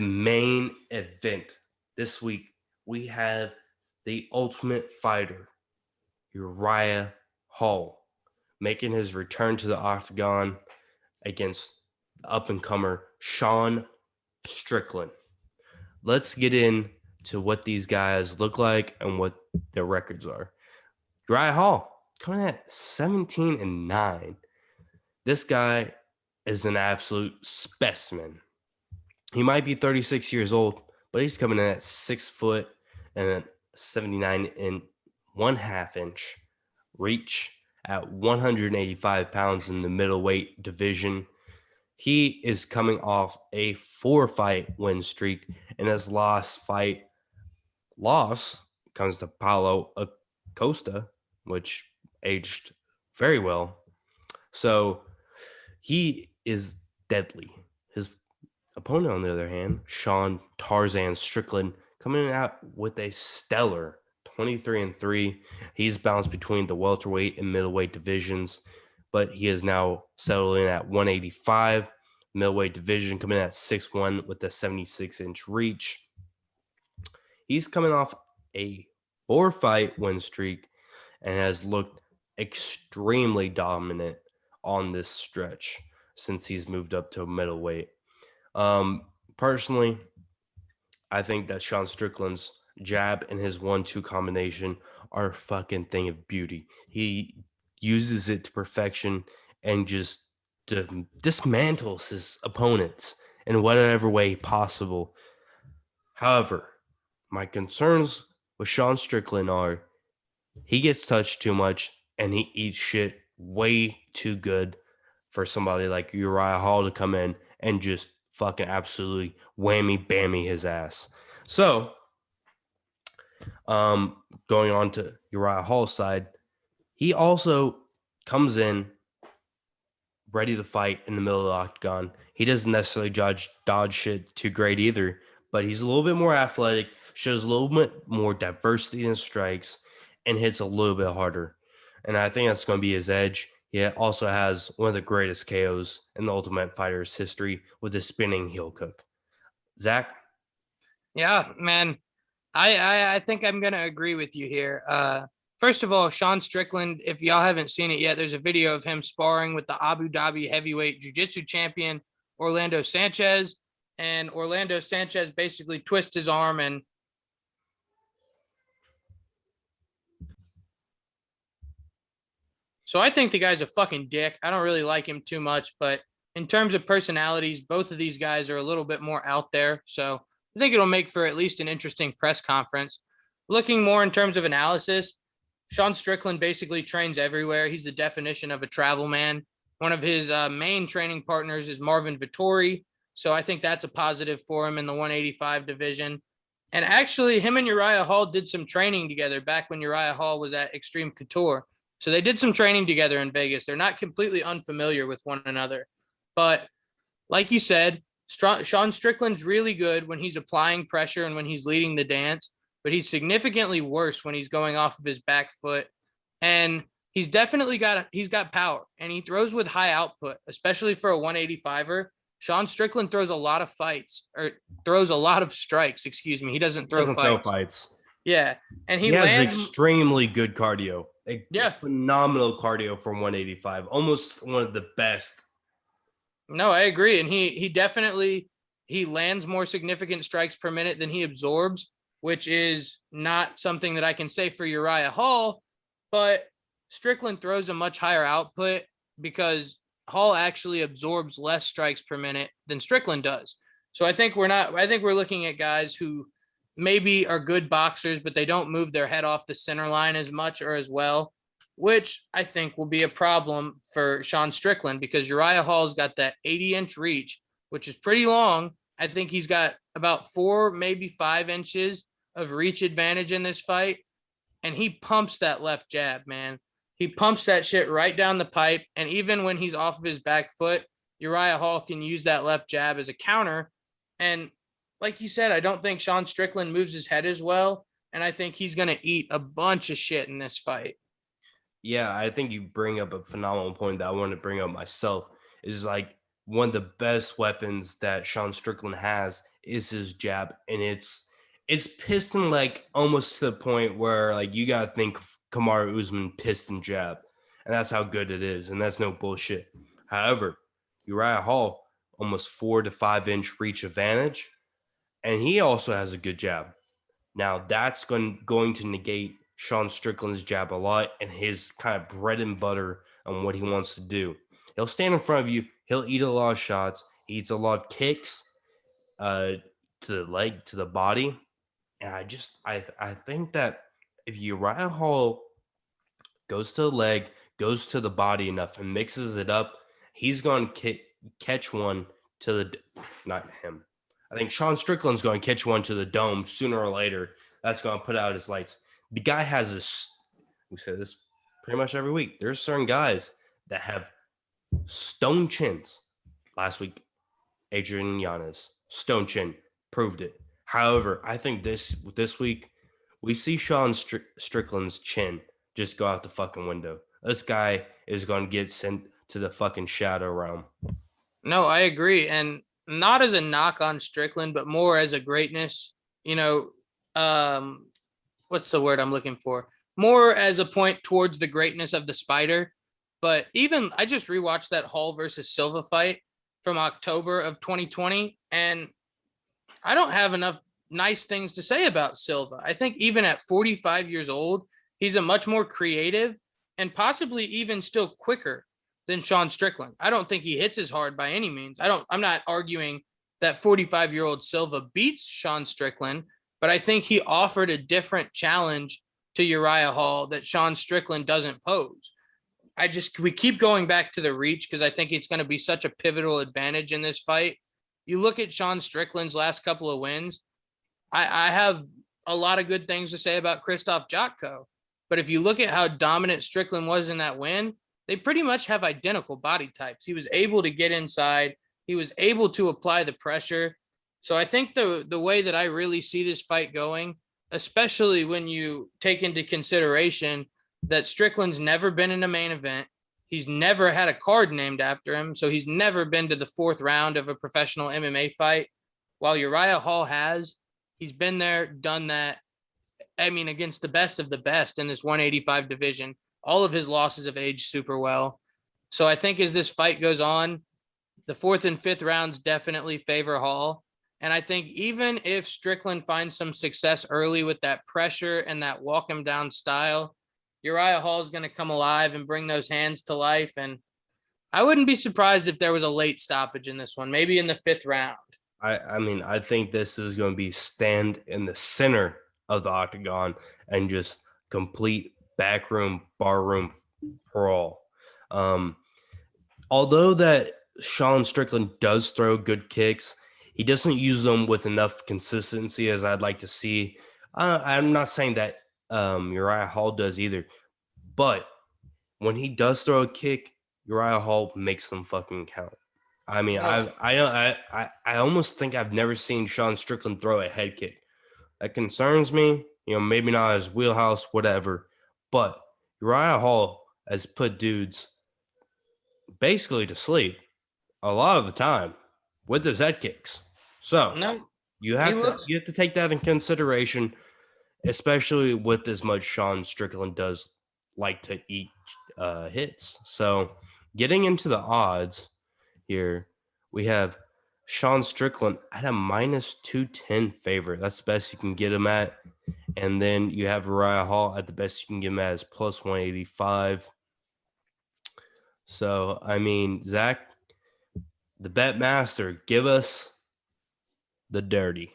Main event this week, we have the Ultimate Fighter, Uriah Hall, making his return to the octagon against up-and-comer Sean Strickland. Let's get into what these guys look like and what their records are. Uriah Hall coming at 17-9. This guy is an absolute specimen. He might be 36 years old, but he's coming in at 6 foot and 79 and 1/2 inch reach at 185 pounds in the middleweight division. He is coming off a 4-fight win streak, and his loss comes to Paulo Acosta, which aged very well. So he is deadly. His opponent, on the other hand, Sean Tarzan Strickland, coming out with a stellar 23-3. He's bounced between the welterweight and middleweight divisions, but he is now settled in at 185. Middleweight division coming in at 6'1" with a 76-inch reach. He's coming off a 4-fight win streak and has looked extremely dominant on this stretch since he's moved up to a middleweight. Personally, I think that Sean Strickland's jab and his 1-2 combination are a fucking thing of beauty. He uses it to perfection and just dismantles his opponents in whatever way possible. However, my concerns with Sean Strickland are he gets touched too much and he eats shit way too good for somebody like Uriah Hall to come in and just fucking absolutely whammy bammy his ass. So, going on to Uriah Hall's side, he also comes in ready to fight in the middle of the octagon. He doesn't necessarily dodge shit too great either, but he's a little bit more athletic, shows a little bit more diversity in strikes, and hits a little bit harder. And I think that's going to be his edge. He also has one of the greatest KOs in the Ultimate Fighter's history with his spinning heel hook. Zach? Yeah, man. I think I'm going to agree with you here. First of all, Sean Strickland, if y'all haven't seen it yet, there's a video of him sparring with the Abu Dhabi heavyweight jiu-jitsu champion, Orlando Sanchez. And Orlando Sanchez basically twists his arm and so I think the guy's a fucking dick. I don't really like him too much, but in terms of personalities, both of these guys are a little bit more out there. So I think it'll make for at least an interesting press conference. Looking more in terms of analysis, Sean Strickland basically trains everywhere. He's the definition of a travel man. One of his main training partners is Marvin Vittori. So I think that's a positive for him in the 185 division. And actually, him and Uriah Hall did some training together back when Uriah Hall was at Extreme Couture. So they did some training together in Vegas. They're not completely unfamiliar with one another. But like you said, Sean Strickland's really good when he's applying pressure and when he's leading the dance, but he's significantly worse when he's going off of his back foot. And he's got power and he throws with high output, especially for a 185er. Sean Strickland throws a lot of strikes. Excuse me. He doesn't throw fights. Yeah. And he has extremely good cardio. Yeah. Phenomenal cardio from 185. Almost one of the best. No, I agree. And he lands more significant strikes per minute than he absorbs, which is not something that I can say for Uriah Hall, but Strickland throws a much higher output because Hall actually absorbs less strikes per minute than Strickland does. So I think we're looking at guys who maybe are good boxers, but they don't move their head off the center line as much or as well, which I think will be a problem for Sean Strickland because Uriah Hall's got that 80-inch reach, which is pretty long. I think he's got about 4, maybe 5 inches of reach advantage in this fight. And he pumps that left jab, man. He pumps that shit right down the pipe. And even when he's off of his back foot, Uriah Hall can use that left jab as a counter. And like you said, I don't think Sean Strickland moves his head as well. And I think he's going to eat a bunch of shit in this fight. Yeah, I think you bring up a phenomenal point that I want to bring up myself. Is like one of the best weapons that Sean Strickland has is his jab, and it's piston like almost to the point where like you gotta think of Kamaru Usman piston jab, and that's how good it is, and that's no bullshit. However, Uriah Hall almost 4 to 5 inch reach advantage, and he also has a good jab. Now that's going to negate Sean Strickland's jab a lot and his kind of bread and butter on what he wants to do. He'll stand in front of you. He'll eat a lot of shots. He eats a lot of kicks uh, to the leg, to the body. And I think that if Uriah Hall goes to the leg, goes to the body enough, and mixes it up, he's going to catch one to the not him. I think Sean Strickland's going to catch one to the dome sooner or later. That's going to put out his lights. The guy has this. We say this pretty much every week. There's certain guys that have stone chins. Last week, Adrian Yanez, stone chin, proved it. However, I think this week we see Sean Strickland's chin just go out the fucking window. This guy is going to get sent to the fucking shadow realm. No, I agree. And not as a knock on Strickland, but more as a greatness, um, what's the word I'm looking for? More as a point towards the greatness of the Spider. But even I just rewatched that Hall versus Silva fight from October of 2020, and I don't have enough nice things to say about Silva. I think even at 45 years old, he's a much more creative and possibly even still quicker than Sean Strickland. I don't think he hits as hard by any means. I'm not arguing that 45-year-old Silva beats Sean Strickland, but I think he offered a different challenge to Uriah Hall that Sean Strickland doesn't pose. We keep going back to the reach because I think it's going to be such a pivotal advantage in this fight. You look at Sean Strickland's last couple of wins. I have a lot of good things to say about Krzysztof Jotko, but if you look at how dominant Strickland was in that win, they pretty much have identical body types. He was able to get inside. He was able to apply the pressure. So I think the way that I really see this fight going, especially when you take into consideration that Strickland's never been in a main event. He's never had a card named after him. So he's never been to the fourth round of a professional MMA fight. While Uriah Hall has, he's been there, done that. I mean, against the best of the best in this 185 division. All of his losses have aged super well. So I think as this fight goes on, the fourth and fifth rounds definitely favor Hall. And I think even if Strickland finds some success early with that pressure and that walk him down style, Uriah Hall is going to come alive and bring those hands to life. And I wouldn't be surprised if there was a late stoppage in this one, maybe in the fifth round. I mean, I think this is going to be stand in the center of the octagon and just complete backroom, barroom brawl. Although that Sean Strickland does throw good kicks, he doesn't use them with enough consistency as I'd like to see. I'm not saying that Uriah Hall does either, but when he does throw a kick, Uriah Hall makes them fucking count. I mean, No, I almost think I've never seen Sean Strickland throw a head kick. That concerns me. Maybe not his wheelhouse, whatever. But Uriah Hall has put dudes basically to sleep a lot of the time with his head kicks. So no, you he have to looks. you have to take that in consideration, especially with as much Sean Strickland does like to eat hits. So getting into the odds here, we have Sean Strickland at a minus 210 favorite. That's the best you can get him at. And then you have Uriah Hall at the best you can get him at is plus 185. So, I mean, Zach, the bet master, give us the dirty.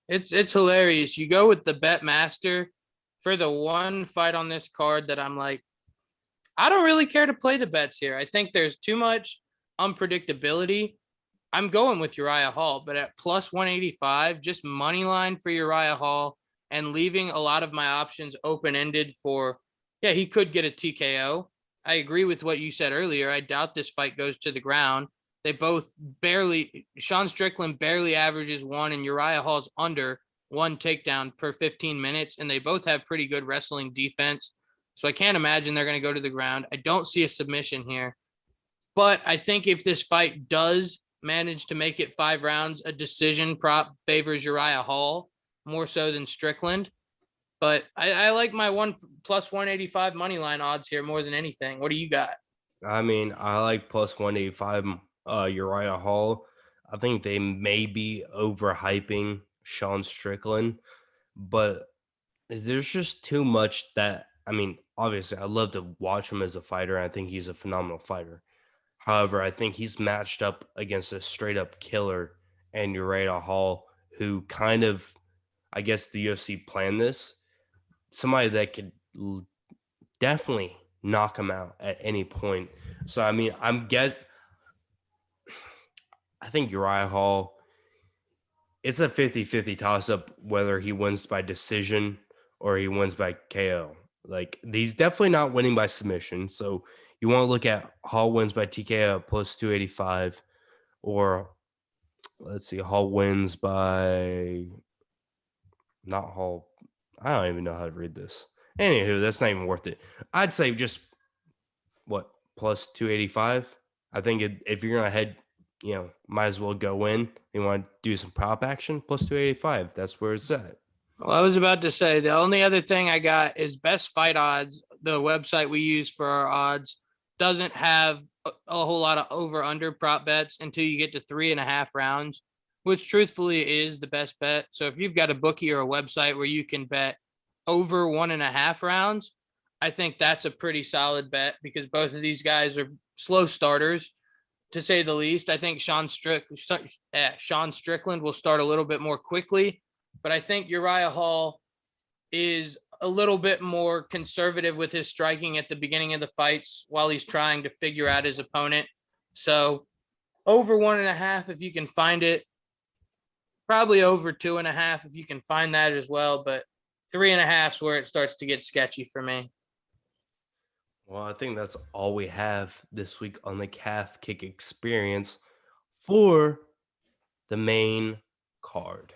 It's hilarious. You go with the bet master for the one fight on this card that I'm like, I don't really care to play the bets here. I think there's too much unpredictability. I'm going with Uriah Hall, but at plus 185, just money line for Uriah Hall and leaving a lot of my options open ended for, yeah, he could get a TKO. I agree with what you said earlier. I doubt this fight goes to the ground. They both Sean Strickland barely averages one, and Uriah Hall's under one takedown per 15 minutes, and they both have pretty good wrestling defense. So I can't imagine they're going to go to the ground. I don't see a submission here. But I think if this fight does manage to make it 5 rounds, a decision prop favors Uriah Hall more so than Strickland. But I like my one plus 185 money line odds here more than anything. What do you got? I mean, I like plus 185 Uriah Hall. I think they may be overhyping Sean Strickland, but there's just too much that I mean, obviously I love to watch him as a fighter. I think he's a phenomenal fighter. However, I think he's matched up against a straight up killer and Uriah Hall, who kind of, I guess the UFC planned this. Somebody that could definitely knock him out at any point. So, I mean, I think Uriah Hall, it's a 50-50 toss up whether he wins by decision or he wins by KO. Like, he's definitely not winning by submission. So, you want to look at Hall wins by TKO plus 285, or let's see, Hall wins by not Hall. I don't even know how to read this. Anywho, that's not even worth it. I'd say just what plus 285. I think if you're gonna head, might as well go in. You want to do some prop action plus 285. That's where it's at. Well, I was about to say the only other thing I got is Best Fight Odds. The website we use for our odds doesn't have a whole lot of over under prop bets until you get to 3.5 rounds, which truthfully is the best bet. So if you've got a bookie or a website where you can bet over 1.5 rounds, I think that's a pretty solid bet because both of these guys are slow starters, to say the least. I think Sean Strickland will start a little bit more quickly, but I think Uriah Hall is a little bit more conservative with his striking at the beginning of the fights while he's trying to figure out his opponent. So over 1.5 if you can find it, probably over 2.5 if you can find that as well, but 3.5 is where it starts to get sketchy for me. Well, I think that's all we have this week on the Calf Kick Experience for the main card.